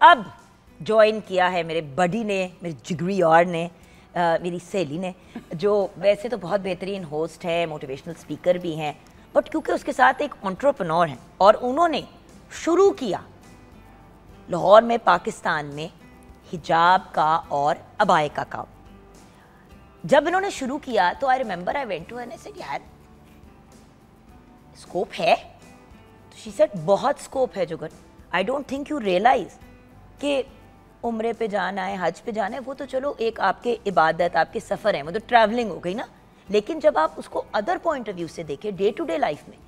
اب جوائن کیا ہے میرے بڈی نے, میری جگری یار نے, میری سہیلی نے, جو ویسے تو بہت بہترین ہوسٹ ہے, موٹیویشنل اسپیکر بھی ہیں, بٹ کیونکہ اس کے ساتھ ایک انٹرپرنور ہیں اور انہوں نے شروع کیا لاہور میں, پاکستان میں, حجاب کا اور عبائے کا کام. جب انہوں نے شروع کیا تو I remember I went to and I said یار اسکوپ ہے؟ تو شی سیڈ بہت اسکوپ ہے Jagan. I don't think you realize کہ عمرے پہ جانا ہے, حج پہ جانا ہے, وہ تو چلو ایک آپ کے عبادت, آپ کے سفر ہیں, وہ تو ٹریولنگ ہو گئی نا. لیکن جب آپ اس کو ادر پوائنٹ آف ویو سے دیکھیں, ڈے ٹو ڈے لائف میں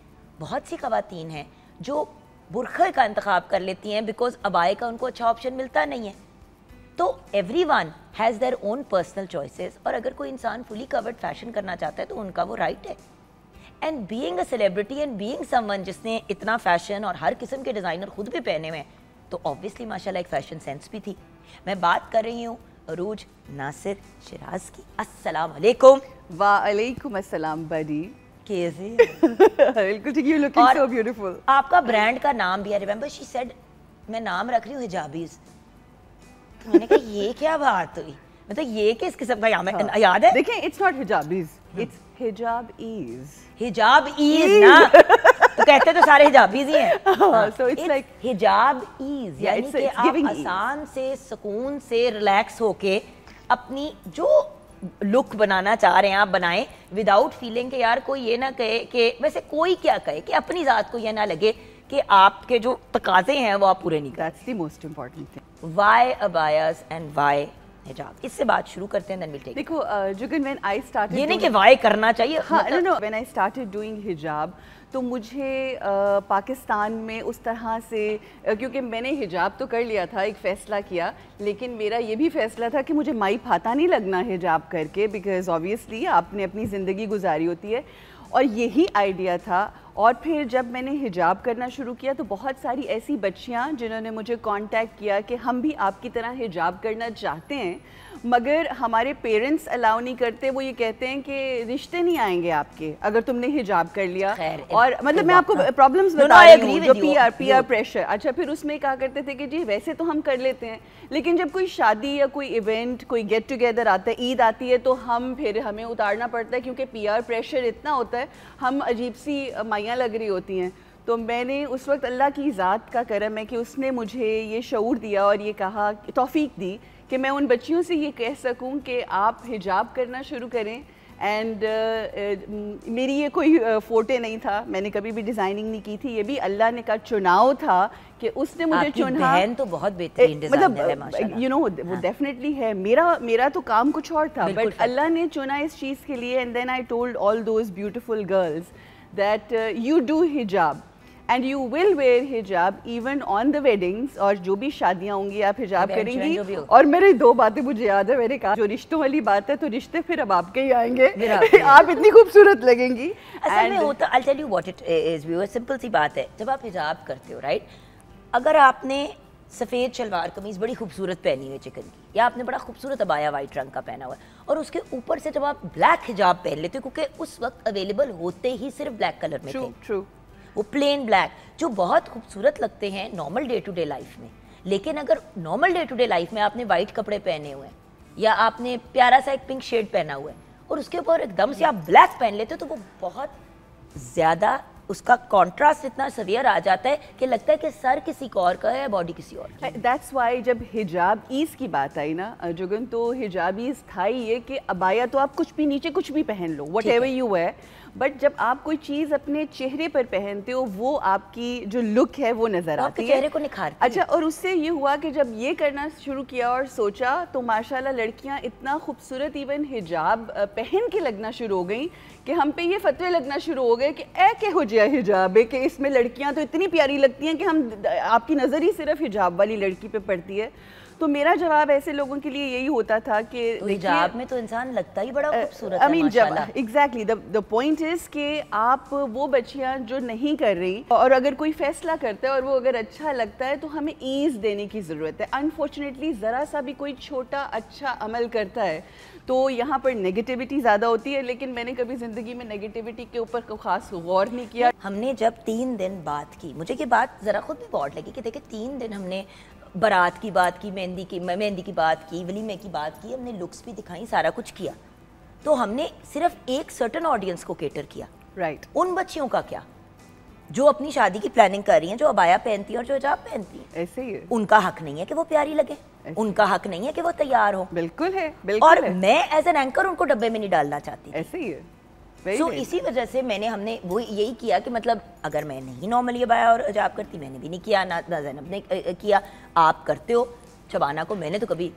بہت سی خواتین ہیں جو برقعے کا انتخاب کر لیتی ہیں بیکاز عبائے کا ان کو اچھا آپشن ملتا نہیں ہے. تو everyone has their own personal choices, اور اگر کوئی انسان فلی کورڈ فیشن کرنا چاہتا ہے تو ان کا وہ رائٹ ہے. And being a celebrity and being some one جس نے اتنا فیشن اور ہر قسم کے ڈیزائنر خود بھی پہنے ہوئے ہیں, تو اوبویسلی ماشاء اللہ ایک فیشن سینس بھی تھی. میں بات کر رہی ہوں عروج ناصر شیراز کی. السلام علیکم. وعلیکم السلام بڈی. کیسے؟ بالکل ٹھیک. You looking so beautiful. آپ کا برانڈ کا نام بھی ہے, ریمبر شی سیڈ میں نام رکھ رہی ہوں حجابیز. میں نے کہا یہ کیا بات ہوئی, مطلب یہ کس قسم کا یاد ہے؟ دیکھیں اٹس ناٹ حجابیز, اٹس حجاب ایز. حجاب ایز نا, تو کہتے تو سارے حجابیز ہی ہیں. So it's like حجاب ایز, یعنی it's کہ آپ giving ease. آسان سے, سکون سے, ریلیکس ہو کے اپنی جو لک بنانا چاہ رہے ہیں آپ بنائیں, وداؤٹ فیلنگ کہ یار کوئی یہ نہ کہے کہ, ویسے کوئی کیا کہے کہ اپنی ذات کو یہ نہ لگے کہ آپ کے جو تقاضے ہیں وہ آپ پورے نہیں کریں. That's the most important thing. Why abayas and why حجاب؟ اس سے بات شروع کرتے ہیں, then we'll take it. دیکھو جگن when I started یہ نہیں کہ why کرنا چاہیے. ہاں no when I started doing hijab تو مجھے پاکستان میں اس طرح سے, کیونکہ میں نے حجاب تو کر لیا تھا, ایک فیصلہ کیا, لیکن میرا یہ بھی فیصلہ تھا کہ مجھے مائی پھاتا نہیں لگنا حجاب کر کے, بیکاز آبویسلی آپ نے اپنی زندگی گزاری ہوتی ہے, اور یہی آئیڈیا تھا. اور پھر جب میں نے حجاب کرنا شروع کیا تو بہت ساری ایسی بچیاں جنہوں نے مجھے کانٹیکٹ کیا کہ ہم بھی آپ کی طرح حجاب کرنا چاہتے ہیں, مگر ہمارے پیرنٹس الاؤ نہیں کرتے, وہ یہ کہتے ہیں کہ رشتے نہیں آئیں گے آپ کے اگر تم نے حجاب کر لیا. اور مطلب میں آپ کو پرابلمس بتا رہی ہوں, جو پی آر پریشر. اچھا پھر اس میں کہا کرتے تھے کہ جی ویسے تو ہم کر لیتے ہیں, لیکن جب کوئی شادی یا کوئی ایونٹ, کوئی گیٹ ٹوگیدر آتا ہے, عید آتی ہے, تو ہمیں اتارنا پڑتا ہے کیونکہ پی آر پریشر اتنا ہوتا ہے, ہم عجیب سی مائیاں لگ رہی ہوتی ہیں. تو میں نے اس وقت, اللہ کی ذات کا کرم ہے کہ اس نے مجھے یہ شعور دیا اور یہ کہا, توفیق دی کہ میں ان بچیوں سے یہ کہہ سکوں کہ آپ حجاب کرنا شروع کریں. اینڈ میری یہ کوئی فوٹے نہیں تھا, میں نے کبھی بھی ڈیزائننگ نہیں کی تھی, یہ بھی اللہ نے کا چناؤ تھا کہ اس نے مجھے چنا. بہن تو بہت بہترین ڈیزائنر ہے ماشاءاللہ, یو نو وہ ڈیفینیٹلی ہے. میرا تو کام کچھ اور تھا, بٹ اللہ نے چنا اس چیز کے لیے. And then I told all those beautiful girls that you do حجاب اینڈ یو ول ویئر حجاب ایون آن دا ویڈنگس, اور جو بھی شادیاں ہوں گی آپ حجاب کریں گی. اور میری 2 باتیں مجھے یاد ہے, میں نے کہا جو رشتوں والی بات ہے تو رشتے پھر اب آپ کے ہی آئیں گے, آپ اتنی خوبصورت لگیں گی. اصل میں ہوتا, I'll tell you what it is, simple سی بات ہے, جب آپ حجاب کرتے ہو رائٹ, اگر آپ نے سفید شلوار قمیض بڑی خوبصورت پہنی ہوئی چکن کی, یا آپ نے بڑا خوبصورت عبایا وائٹ رنگ کا پہنا ہوا ہے, اور اس کے اوپر سے جب آپ بلیک حجاب پہن لیتے ہو, کیونکہ اس وقت اویلیبل ہوتے ہی صرف بلیک کلر میں تھے, وہ پلین بلیک, جو بہت خوبصورت لگتے ہیں normal day to day life میں. لیکن اگر normal day to day life میں آپ نے وائٹ کپڑے پہنے ہوئے ہیں, یا آپ نے پیارا سا ایک پنک شیڈ پہنا ہوا ہے, اور اس کے اوپر ایک دم سے آپ بلیک پہن لیتے ہو, تو وہ بہت زیادہ اس کا کانٹراسٹ اتنا سویئر آ جاتا ہے کہ لگتا ہے کہ سر کسی اور کا ہے, باڈی کسی اور کی. دیٹس وائی جب حجاب ایز کی بات آئی نا جگن, تو حجاب ایز تھا ہی یہ کہ عبایا تو آپ کچھ بھی نیچے کچھ بھی پہن لو, وٹ ایور یو ہے, بٹ جب آپ کوئی چیز اپنے چہرے پر پہنتے ہو وہ آپ کی جو لک ہے وہ نظر آتی ہے, چہرے کو نکھارتی ہے. اچھا, اور اس سے یہ ہوا کہ جب یہ کرنا شروع کیا اور سوچا, تو ماشاءاللہ لڑکیاں اتنا خوبصورت ایون حجاب پہن کے لگنا شروع ہو گئیں کہ ہم پہ یہ فتوے لگنا شروع ہو گئے کہ اے کہ ہو جائے حجاب ہے, کہ اس میں لڑکیاں تو اتنی پیاری لگتی ہیں کہ ہم, آپ کی نظر ہی صرف حجاب والی لڑکی پہ پڑتی ہے. تو میرا جواب ایسے لوگوں کے لیے یہی ہوتا تھا کہ حجاب میں تو انسان لگتا ہی بڑا خوبصورت ہے ماشاءاللہ. ایگزیکٹلی the point is کہ آپ وہ بچیاں جو نہیں کر رہی, اور اگر کوئی فیصلہ کرتا ہے اور وہ اگر اچھا لگتا ہے, تو ہمیں ایز دینے کی ضرورت ہے. انفارچونیٹلی ذرا سا بھی کوئی چھوٹا اچھا عمل کرتا ہے تو یہاں پر نیگیٹیوٹی زیادہ ہوتی ہے, لیکن میں نے کبھی زندگی میں نیگیٹیوٹی کے اوپر خاص غور نہیں کیا. ہم نے جب 3 دن بات کی, مجھے یہ بات ذرا خود بھی بہت لگی کہ دیکھیں 3 دن ہم نے بارات کی بات کی, مہندی کی بات کی, ولیمے کی بات کی, ہم نے لکس بھی دکھائیں, سارا کچھ کیا. تو ہم نے صرف ایک سرٹن آڈینس کو کیٹر کیا. رائٹ. ان بچیوں کا کیا جو اپنی شادی کی پلاننگ کر رہی ہیں, جو عبایا پہنتی ہیں اور جو حجاب پہنتی ہیں. ایسے ہی ہے. ان کا حق نہیں ہے کہ وہ پیاری لگے, ان کا حق نہیں ہے کہ وہ تیار ہو. بالکل ہے, اور بالکل ہے. میں ایز این اینکر ان کو ڈبے میں نہیں ڈالنا چاہتی. ایسے ہی ہے. سو اسی وجہ سے ہم نے وہ یہی کیا کہ مطلب اگر میں نہیں نارملی عبایا اور حجاب کرتی, میں نے بھی نہیں کیا, نہ زینب نے کیا, آپ کرتے ہو. شبانہ کو میں نے تو کبھی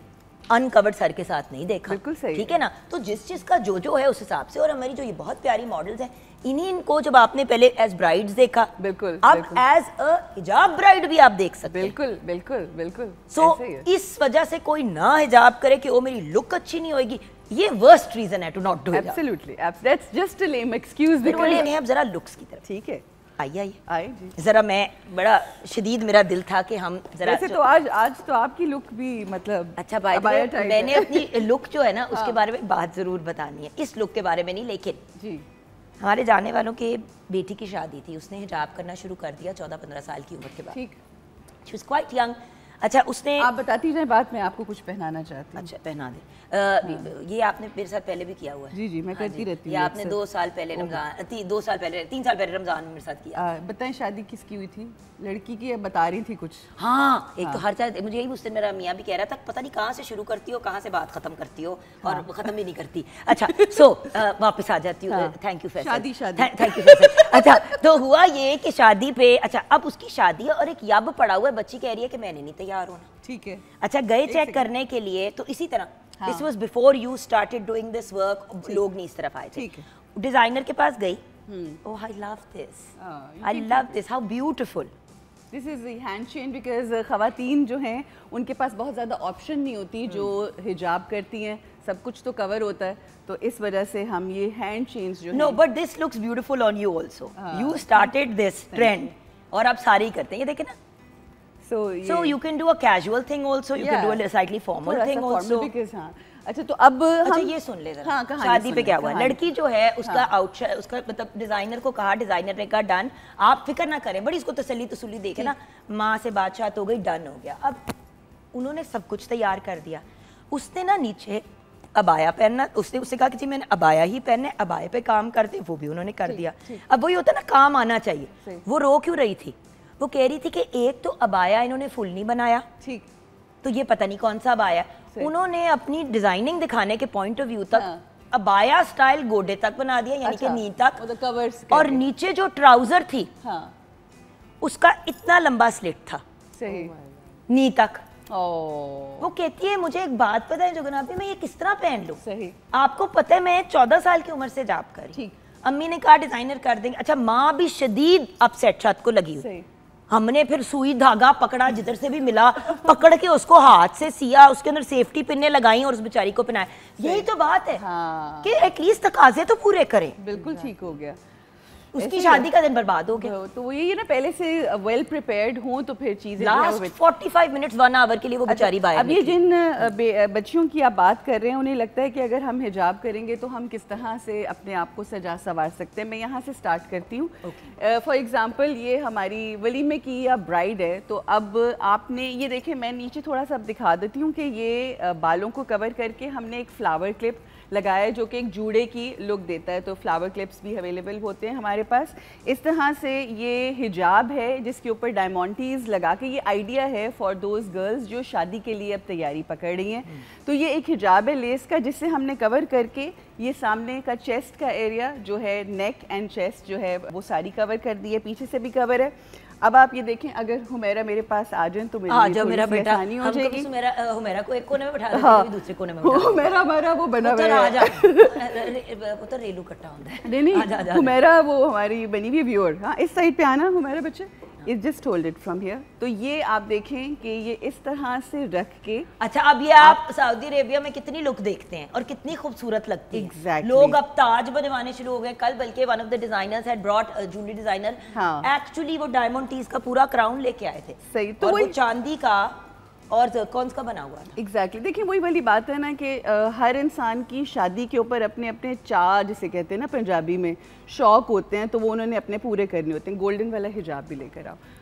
انکورڈ سر کے ساتھ نہیں دیکھا. بالکل صحیح. ٹھیک ہے نا. تو جس چیز کا جو ہے اس حساب سے. اور ہماری جو یہ بہت پیاری ماڈلز ہیں, انہیں کو جب آپ نے پہلے ایز برائڈز دیکھا, بالکل, اب ایز اے حجاب برائڈ بھی آپ دیکھ سکتے ہیں. بالکل بالکل بالکل. سو اس وجہ سے کوئی نہ حجاب کرے کہ وہ میری لک اچھی نہیں ہوئے گی, یہ ورسٹ ریزن ہے to not do. Absolutely, that's just a lame excuse. اب ذرا لکس کی طرف. ٹھیک ہے, آئیے ذرا. میں بڑا شدید میرا دل تھا کہ ہم ذرا. ویسے تو آج تو آپ کی لک بھی مطلب اچھا بھائی, میں نے اپنی لک جو ہے نا اس کے بارے میں بات ضرور بتانی ہے. اس لک کے بارے میں نہیں, لیکن جی ہمارے جانے والوں کے بیٹی کی شادی تھی, اس نے حجاب کرنا شروع کر دیا 14-15 سال کی عمر کے بعد. ٹھیک. She was quite young. اچھا اس نے, آپ بتاتی جائیں بات, میں آپ کو کچھ پہنانا چاہتی ہوں. اچھا پہنا دیں. یہ آپ نے میرے ساتھ پہلے بھی کیا ہوا ہے. جی جی, میں کرتی رہتی ہوں. یہ آپ نے 2 سال پہلے رمضان, 3 سال پہلے رمضان میں میرے ساتھ کیا. بتائیں شادی کس کی ہوئی تھی, لڑکی کی, بتا رہی تھی کچھ. ہاں ایک تو ہر چیز مجھے یہی اس دن میرا میاں بھی کہہ رہا تھا, پتہ نہیں کہاں سے شروع کرتی ہو, کہاں سے بات ختم کرتی ہو, اور ختم بھی نہیں کرتی. اچھا سو واپس آ جاتی ہوں. Thank you Faisal. شادی تھینک یو فیصل. اچھا تو ہوا یہ کہ شادی پہ, اچھا اب اس کی شادی ہے اور ایک یاب پڑا ہوا ہے, بچی کہہ رہی ہے کہ میں نے نہیں تیار ہونا. ٹھیک ہے. اچھا گئے چیک کرنے کے لیے, تو اسی طرح this was before you started doing this work, لوگ نہیں اس طرف آئے تھے. ڈیزائنر کے پاس گئی. Oh, I love this. I love this. How beautiful. This is the hand chain because خواتین جو ہیں ان کے پاس بہت زیادہ آپشن نہیں ہوتی جو حجاب کرتی ہیں, سب کچھ تو کور ہوتا ہے, تو اس وجہ سے ہم یہ ہینڈ چینز جو ہیں. No, but this looks beautiful on you also. You started this trend اور اب سارے ہی کرتے ہیں, یہ دیکھیں نا. So you can do a casual thing also, you can do a slightly formal thing also. اچھا تو اب اچھا یہ سن لے ذرا, شادی پہ کیا ہوا. لڑکی جو ہے اس کا آؤٹ, اس کا مطلب ڈیزائنر کو کہا, ڈیزائنر نے کہا ڈن, آپ فکر نہ کریں, بڑی اس کو تسلی دیکھے نا, ماں سے بادشاہت ہو گئی, ڈن ہو گیا. اب انہوں نے سب کچھ تیار کر دیا. اس نے نا نیچے عبایا پہننا, اس نے کہا کہ جی میں نے عبایا ہی پہننا ہے, عبایا پہ کام کرتے, وہ بھی انہوں نے کر دیا. اب وہی ہوتا ہے نا, کام آنا چاہیے. وہ رو کیوں رہی تھی, وہ کہہ رہی تھی کہ ایک تو عبایا انہوں نے فل نہیں بنایا, ٹھیک, تو یہ پتہ نہیں کون سا عبایا. انہوں نے اپنی ڈیزائننگ دکھانے کے پوائنٹ آف ویو تک عبایا سٹائل گوڈے تک بنا دیا, یعنی کہ نی تک, اور نیچے جو ٹراؤزر تھی اس کا اتنا لمبا سلٹ تھا نی تک. وہ کہتی ہے مجھے ایک بات پتہ ہے جگنابی, میں یہ کس طرح پہن لوں. آپ کو پتہ ہے میں 14 سال کی عمر سے حجاب کر رہی, امی نے کہا ڈیزائنر کر دیں گے. اچھا ماں بھی شدید اپسیٹ چھت کو لگی ہوئی. ہم نے پھر سوئی دھاگا پکڑا, جدھر سے بھی ملا پکڑ کے اس کو ہاتھ سے سیا, اس کے اندر سیفٹی پنیں لگائیں اور اس بیچاری کو پہنایا. یہی تو بات ہے کہ ایٹ لیسٹ تقاضے تو پورے کریں. بالکل ٹھیک ہو گیا. اس کی شادی کا دن برباد ہو گیا. تو وہ یہی نا, پہلے سے ویل پریپیئرڈ ہوں تو پھر چیزیں لاسٹ 45 منٹس 1 آور کے لیے وہ بیچاری باہر. اب یہ جن بچیوں کی آپ بات کر رہے ہیں, انہیں لگتا ہے کہ اگر ہم حجاب کریں گے تو ہم کس طرح سے اپنے آپ کو سجا سنوار سکتے ہیں. میں یہاں سے سٹارٹ کرتی ہوں. فار ایگزامپل یہ ہماری ولیمے کی یا برائڈ ہے, تو اب آپ نے یہ دیکھیں, میں نیچے تھوڑا سا دکھا دیتی ہوں کہ یہ بالوں کو کور کر کے ہم نے ایک فلاور کلپ لگایا جو کہ ایک جوڑے کی لک دیتا ہے. تو فلاور کلپس بھی اویلیبل ہوتے ہیں ہمارے پاس. اس طرح سے یہ حجاب ہے جس کے اوپر ڈائمونٹیز لگا کے, یہ آئیڈیا ہے فار دوز گرلز جو شادی کے لیے اب تیاری پکڑ رہی ہیں. تو یہ ایک حجاب ہے لیس کا, جس سے ہم نے کور کر کے یہ سامنے کا چیسٹ کا ایریا جو ہے, نیک اینڈ چیسٹ جو ہے وہ ساری کور کر دی ہے, پیچھے سے بھی کور ہے. اب آپ یہ دیکھیں, اگر ہمیرا میرے پاس آ جائیں تو میرا بیٹا آسانی ہو جائے گی. ہمیرا کو ایک کونے میں بٹھا دیتے, دوسرے کونے میں بٹھا. ہمیرا ہمارا وہ بنا ہوا ہے, پتہ ریلو کٹا ہوتا ہے. نہیں, ہمیرا وہ ہماری بنی ہوئی ویور. ہاں اس سائڈ پہ آنا ہمیرا بچہ, just hold it from here. تو یہ آپ دیکھیں کہ یہ اس طرح سے رکھ کے. اچھا اب یہ آپ سعودی عربیہ میں کتنی لک دیکھتے ہیں اور کتنی خوبصورت لگتی ہے. لوگ اب تاج بنوانے شروع ہو گئے. کل بلکہ one of the designers had brought, Julie designer actually وہ ڈائمنڈ ٹیز کا پورا کراؤن لے کے آئے تھے. صحیح. تو وہ چاندی کا اور زرکونز کا بنا ہوا تھا. ایگزیکٹلی. دیکھیں وہی والی بات ہے نا کہ ہر انسان کی شادی کے اوپر اپنے اپنے چاہ جسے کہتے ہیں نا پنجابی میں, شوق ہوتے ہیں, تو وہ انہوں نے اپنے پورے کرنے ہوتے ہیں. گولڈن والا حجاب بھی لے کر آؤ.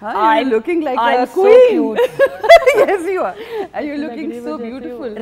I'm looking like a queen. Yes, you are. Are you looking so beautiful?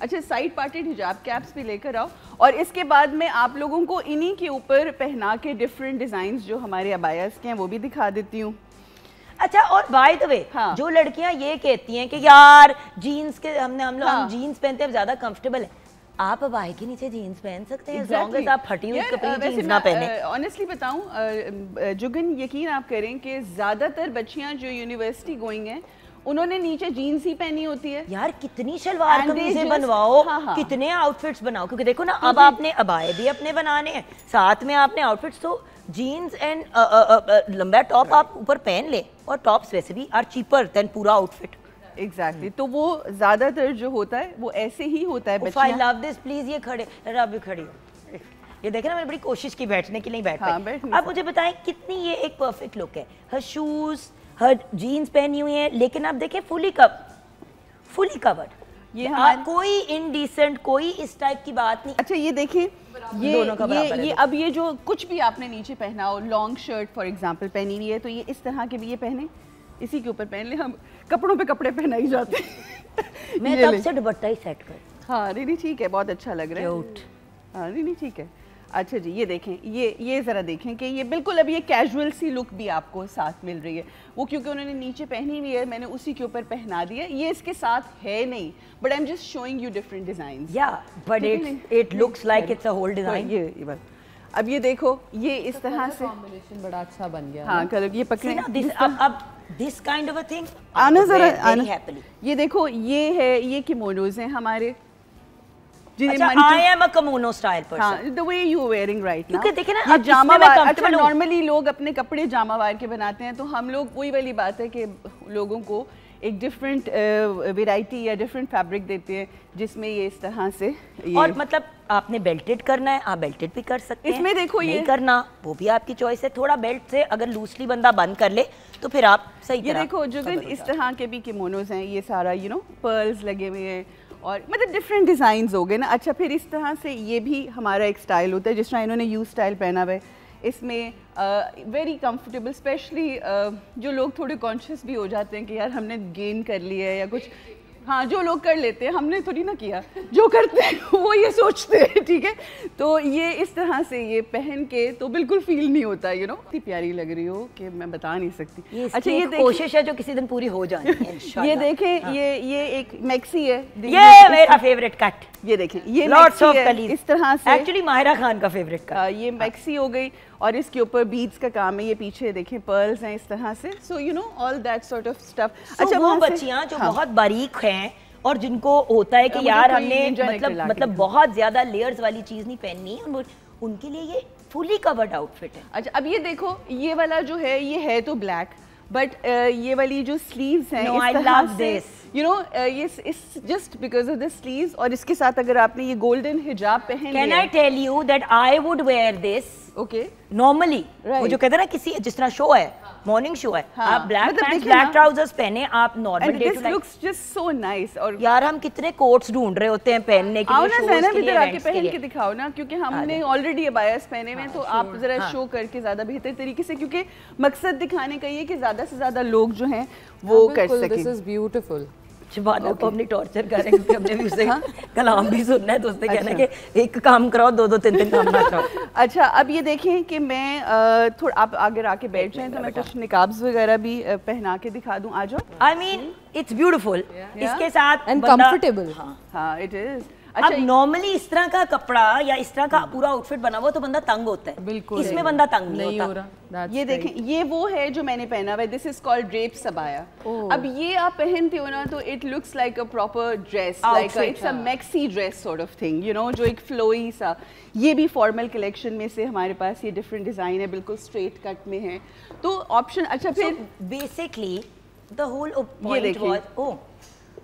اچھا سائڈ پارٹڈ حجاب کیپس بھی لے کر آؤ, اور اس کے بعد میں آپ لوگوں کو انہی کے اوپر پہنا کے ڈفرینٹ ڈیزائنز جو ہمارے ابایاز کے ہیں وہ بھی دکھا دیتی ہوں. اچھا اور بائی دا وے جو لڑکیاں یہ کہتی ہیں کہ یار جینز کے ہم لوگ جینز پہنتے ہیں زیادہ کمفرٹیبل ہے, آپ ابائے کے نیچے جینز پہن سکتے ہیں as long as آپ پھٹی ہوئی کپڑے جینز نہ پہنیں. آنیسٹلی بتاؤں جگن, یقین آپ کریں کہ زیادہ تر بچیاں جو یونیورسٹی گوئنگ ہیں انہوں نے نیچے جینز ہی پہنی ہوتی ہے. یار کتنی شلوار قمیضیں بنواؤ, کتنے آؤٹ فٹس بناؤ, کیونکہ دیکھو نا اب آپ نے ابائے بھی اپنے بنانے ہیں, ساتھ میں آپ نے آؤٹ فٹس, تو جینز اینڈ لمبا ٹاپ آپ اوپر پہن لیں, اور ٹاپس ویسے بھی آر چیپر دین پورا آؤٹ فٹ. ایگزیکٹلی, تو وہ زیادہ تر جو ہوتا ہے وہ ایسے ہی ہوتا ہے. I love this, please یہ کھڑے, اب بھی کھڑی ہو, یہ دیکھیں نا میں نے بڑی کوشش کی بیٹھنے کی, نہیں بیٹھ پائی. اب مجھے بتائیں کتنی یہ ایک پرفیکٹ لک ہے, ہر شوز ہر جینز پہنی ہوئی ہیں, لیکن آپ دیکھیں فلی کورڈ, یہ کوئی انڈیسنٹ کوئی اس ٹائپ کی بات نہیں. اچھا یہ دیکھیں یہ اب یہ جو کچھ بھی آپ نے نیچے پہنا ہو, لانگ شرٹ فار ایگزامپل پہنی ہوئی ہے, تو یہ اس طرح کے بھی یہ پہنے, اسی کے اوپر پہن لیں. ہم کپڑوں پہ کپڑے پہنا ہی جاتے ہیں. میں تب سے دوپٹہ ہی سیٹ کر. ہاں نہیں ٹھیک ہے, بہت اچھا لگ رہا ہے. ہاں نہیں ٹھیک ہے. اچھا جی یہ دیکھیں, یہ ذرا دیکھیں کہ یہ بالکل اب یہ کیجول سی لک بھی آپ کو ساتھ مل رہی ہے. وہ کیونکہ انہوں نے نیچے پہنی ہوئی ہے, میں نے اسی کے اوپر پہنا دیا. یہ اس کے ساتھ ہے نہیں, but I am just showing you different designs. یا but it looks like it's a whole design. یہ بس اب یہ دیکھو, یہ اس طرح سے کمبینیشن بڑا اچھا بن گیا. ہاں کلر یہ پکڑیں, اب this kind of a thing آنا ذرا, یہ دیکھو یہ ہے, یہ کیمونوز ہیں ہمارے. I am a kimono style person. The way you are wearing right now. کیونکہ دیکھیں نا جامہ وار, اچھا نارملی لوگ اپنے کپڑے جامہ وار کے بناتے ہیں, تو ہم لوگ وہی والی بات ہے کہ لوگوں کو ایک ڈفرینٹ ویرائٹی یا ڈفرینٹ فیبرک دیتے ہیں جس میں یہ اس طرح سے, اور مطلب آپ نے بیلٹڈ کرنا ہے آپ بیلٹڈ بھی کر سکتے ہیں, اس میں دیکھو یہ کرنا وہ بھی آپ کی چوائس ہے. تھوڑا بیلٹ سے اگر لوسلی بندہ بند کر لے تو پھر آپ صحیح طرح. یہ دیکھو جگن اس طرح کے بھی کیمونوز ہیں, یہ سارا یو نو پرلز لگے ہوئے ہیں, اور مطلب ڈفرینٹ ڈیزائنز ہو گئے نا. اچھا پھر اس طرح سے یہ بھی ہمارا ایک سٹائل ہوتا ہے, جس طرح انہوں نے یو سٹائل پہنا ہوا ہے. اس میں ویری کمفرٹیبل, اسپیشلی جو لوگ تھوڑے کانشیس بھی ہو جاتے ہیں کہ یار ہم نے گین کر لیا ہے یا کچھ, ہاں جو لوگ کر لیتے ہیں, ہم نے تھوڑی نہ کیا, جو کرتے ہیں وہ یہ سوچتے ہیں, ٹھیک ہے. تو یہ اس طرح سے یہ پہن کے تو بالکل فیل نہیں ہوتا, یو نو اتنی پیاری لگ رہی ہو کہ میں بتا نہیں سکتی. اچھا یہ کوشش ہے جو کسی دن پوری ہو جانی ہے انشاءاللہ. یہ دیکھیں یہ ایک میکسی ہے, یہ میرا فیوریٹ کٹ. یہ دیکھیں یہ اس طرح سے ایکچولی ماہرہ خان کا فیوریٹ کٹ. یہ میکسی ہو گئی, اور اس کے اوپر بیڈز کا کام ہے, یہ پیچھے دیکھیں پرلز ہیں اس طرح سے. So you know all that sort of stuff. اچھا وہ بچیاں جو بہت باریک ہیں اور جن کو ہوتا ہے کہ یار ہم نے مطلب بہت زیادہ لیئرز والی چیز نہیں پہننی, ان کے لیے یہ فلی کورڈ آؤٹ فٹ ہے. اچھا اب یہ دیکھو, یہ والا جو ہے یہ ہے تو بلیک, بٹ یہ والی جو سلیوز ہیں you know it's just because of the sleeves, اور اس کے ساتھ اگر آپ نے یہ گولڈن حجاب پہن لیا. Can I tell you that I would wear this okay normally, وہ جو کہتے ہیں نا کسی جس طرح شو ہے, مارننگ شو ہے, آپ بلیک پینٹس بلیک ٹراؤزرز پہنے, آپ normal day to day. This looks just so nice. اور یار ہم کتنے کوٹس ڈھونڈ رہے ہوتے ہیں پہننے کے لیے, شوز کے لیے, ایونٹس کے لیے. پہن کے دکھاؤ نا, کیونکہ ہم نے آلریڈی ابایاز پہنے ہوئے ہیں, تو آپ ذرا شو کر کے زیادہ بہتر طریقے سے, کیونکہ مقصد دکھانے کا یہ کہ زیادہ سے زیادہ لوگ جو ہیں وہ کر سکیں. This is beautiful. شبانہ کو اپنی ٹارچر کر رہے ہیں کیونکہ ہم نے بھی اسے کلام بھی سننا ہے, تو اس نے کہنا ہے کہ ایک کام کراؤ, دو تین کام نہ کراؤ. اچھا اب یہ دیکھیں کہ میں تھوڑا آپ آگے آ کے بیٹھ جائیں تو میں کچھ نقابز وغیرہ بھی پہنا کے دکھا دوں. آ جاؤ. I mean it's beautiful, اس کے ساتھ and comfortable. ہاں it is. اب نارملی اس طرح کا کپڑا یا اس طرح کا پورا آؤٹ فٹ بنا ہوا تو بندہ تنگ ہوتا ہے, بالکل اس میں بندہ تنگ نہیں ہوتا. یہ دیکھیں یہ وہ ہے جو میں نے پہنا ہوا ہے, دس از کالڈ ڈریپ سبایا. اب یہ آپ پہنتے ہو نا تو it looks like a proper dress, like it's a maxi dress sort of thing, you know, جو ایک فلوئی سا. یہ بھی فارمل کلیکشن میں سے ہمارے پاس یہ ڈفرینٹ ڈیزائن ہے, بالکل اسٹریٹ کٹ میں ہے, تو آپشن. اچھا پھر basically the whole point was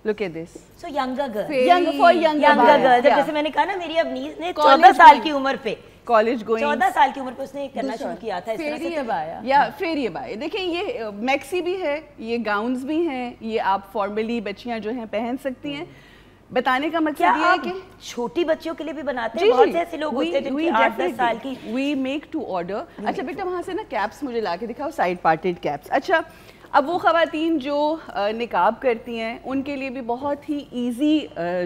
look at this. So younger girl. Younger girl. جیسے میں نے کہا نا میری ابنیز نے 14 سال کی عمر پہ, کالج گوئنگ 14 سال کی عمر پہ اس نے کرنا شروع کیا تھا فیری ابایا. یا فیری ابایا. دیکھیں یہ میکسی بھی ہے, یہ گاؤنز بھی ہیں, یہ آپ فارملی بچیاں جو ہیں پہن سکتی ہیں. بتانے کا مقصد یہ ہے کہ چھوٹی بچیوں کے لیے بھی بناتے ہیں, بہت سے ایسے لوگ ہوتے ہیں جن کی 8-10 سال کی. We make to order. اچھا بیٹا وہاں سے نا کیپس مجھے لا کے دکھاؤ, سائڈ پارٹیڈ کیپس. اچھا اب وہ خواتین جو نقاب کرتی ہیں ان کے لیے بھی بہت ہی ایزی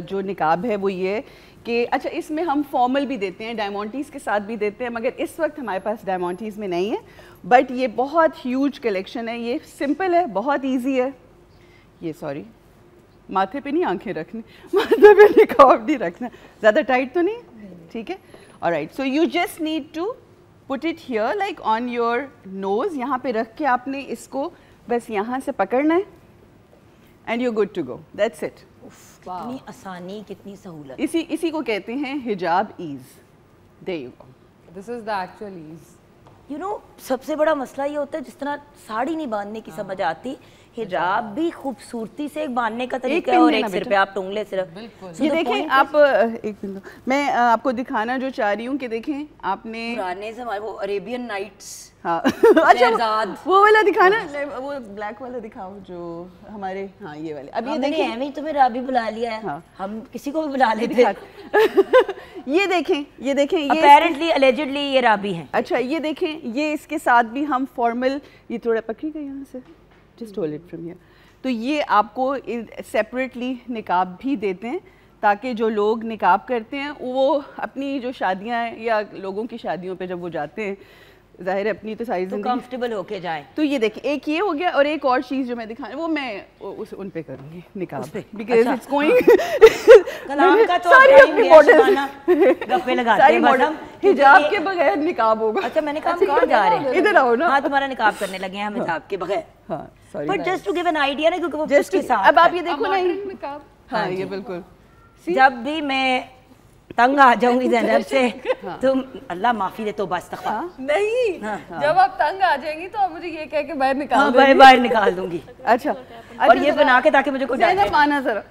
جو نقاب ہے وہ یہ کہ اچھا اس میں ہم فارمل بھی دیتے ہیں, ڈائمونٹیز کے ساتھ بھی دیتے ہیں, مگر اس وقت ہمارے پاس ڈائمونٹیز میں نہیں ہے, بٹ یہ بہت ہیوج کلیکشن ہے. یہ سمپل ہے, بہت ایزی ہے. یہ سوری ماتھے پہ نہیں آنکھیں رکھنی, ماتھے پہ نقاب نہیں رکھنا, زیادہ ٹائٹ تو نہیں, ٹھیک ہے. Alright, so you just need to put it here like on your nose. یہاں پہ رکھ کے آپ نے اس کو بس یہاں سے پکڑنا ہے and you good to go, that's it. کتنی آسانی, کتنی سہولت. اسی کو کہتے ہیں حجاب ease. there you go. This is the actual ease. You know سب سے بڑا مسئلہ یہ ہوتا ہے جس طرح ساڑی نہیں باندھنے کی سمجھ آتی, حجاب بھی خوبصورتی سے ایک باندھنے کا طریقہ ہے, اور ایک سر پہ آپ ٹونگلے صرف. یہ دیکھیں آپ, ایک منٹ میں آپ کو دکھانا جو چاہ رہی ہوں کہ دیکھیں آپ نے پرانے زمانے وہ عربین نائٹس, ہاں اچھا وہ والا دکھانا, وہ بلیک والا دکھاؤ جو ہمارے, ہاں یہ والے. اب یہ دیکھیں ایویں تمہیں رابی بلا لیا ہے, ہم کسی کو بھی بلا لیتے. یہ دیکھیں, یہ دیکھیں, یہ اپیرنٹلی اللیجڈلی یہ رابی ہیں. اچھا یہ دیکھیں, یہ اس کے ساتھ بھی ہم فارمل, یہ تھوڑا پکڑی گا یہاں سے, just hold it from here. تو یہ آپ کو سیپریٹلی نقاب بھی دیتے ہیں تاکہ جو لوگ نقاب کرتے ہیں وہ اپنی جو شادیاں ہیں یا لوگوں کی شادیوں پہ جب وہ جاتے ہیں, ظاہر ہے اپنی تو ساری زندگی کمفرٹیبل ہو کے جائیں. تو یہ دیکھیں, ایک یہ ہو گیا, اور ایک اور چیز جو میں دکھانا وہ میں ان پہ کروں گی نقاب, بیکاز اٹس گوئنگ کلام کا تو گپے لگاتے ہیں بس ہم, حجاب کے بغیر نقاب ہوگا. اچھا میں نے کہا کہاں جا رہے ہیں, ادھر آؤ نا. ہاں تمہارا نقاب کرنے لگے ہیں ہم حجاب کے بغیر. ہاں sorry, but just to give an idea نا, کیونکہ وہ جسٹ کے ساتھ. اب آپ یہ دیکھو نا, ہاں یہ بالکل, جب بھی میں تنگ آ جاؤں گی زینب سے, تم اللہ معافی دے, تو بس تخوا نہیں, جب آپ تنگ آ جائیں گی تو آپ مجھے یہ کہہ کے باہر نکال دیں. باہر نکال دوں گی. اچھا اور یہ بنا کے تاکہ مجھے کوئی ڈانٹے. زینب آنا ذرا,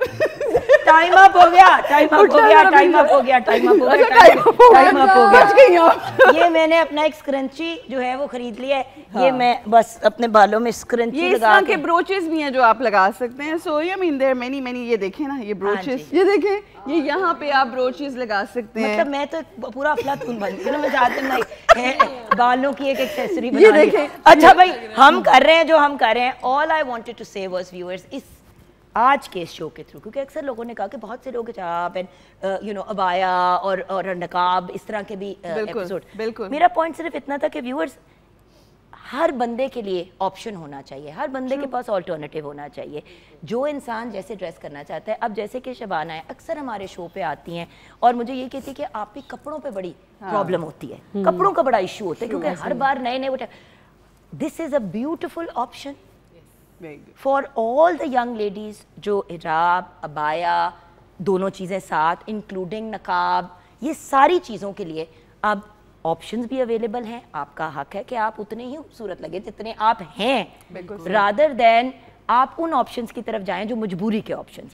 ٹائم اپ ہو گیا, ٹائم اپ ہو گیا, ٹائم اپ ہو گیا, ٹائم اپ ہو گیا, ٹائم اپ ہو گیا. یہ میں نے اپنا ایک اسکرنچی جو ہے وہ خرید لیا ہے, یہ میں بس اپنے بالوں میں اسکرنچی لگا کے. یہ بروچز بھی ہیں جو آپ لگا سکتے ہیں. سو آئی مین دیر مینی مینی, یہ دیکھیں نا یہ بروچز, یہ دیکھیں, یہ یہاں پہ آپ بروچز لگا سکتے ہیں. مطلب میں تو پورا افلاطون بن گئی نا, میں چاہتی ہوں بالوں کی ایک ایکسیسری بنا لی. اچھا بھائی ہم کر رہے ہیں جو ہم کر رہے ہیں. آل آئی وانٹڈ ٹو سے واز ویورز اس آج کے اس شو کے تھرو, کیونکہ اکثر لوگوں نے کہا کہ بہت سے لوگ حجاب یو نو عبایا اور نقاب اس طرح کے بھی ایپیسوڈ. میرا پوائنٹ صرف اتنا تھا کہ ویورز ہر بندے کے لیے آپشن ہونا چاہیے, ہر بندے کے پاس آلٹرنیٹیو ہونا چاہیے, جو انسان جیسے ڈریس کرنا چاہتا ہے. اب جیسے کہ شبانہ ہے اکثر ہمارے شو پہ آتی ہیں اور مجھے یہ کہتی ہے کہ آپ کی کپڑوں پہ بڑی پرابلم ہوتی ہے, کپڑوں کا بڑا ایشو ہوتا ہے کیونکہ ہر بار نئے نئے. This is a beautiful option for all the young ladies جو حجاب, عبایا, دونوں چیزیں ساتھ انکلوڈنگ نقاب, یہ ساری چیزوں کے لیے اب آپشنز بھی اویلیبل ہیں. آپ کا حق ہے کہ آپ اتنے ہی خوبصورت لگے جتنے آپ ہیں, رادر دین آپ ان آپشنز کی طرف جائیں جو مجبوری کے آپشنز.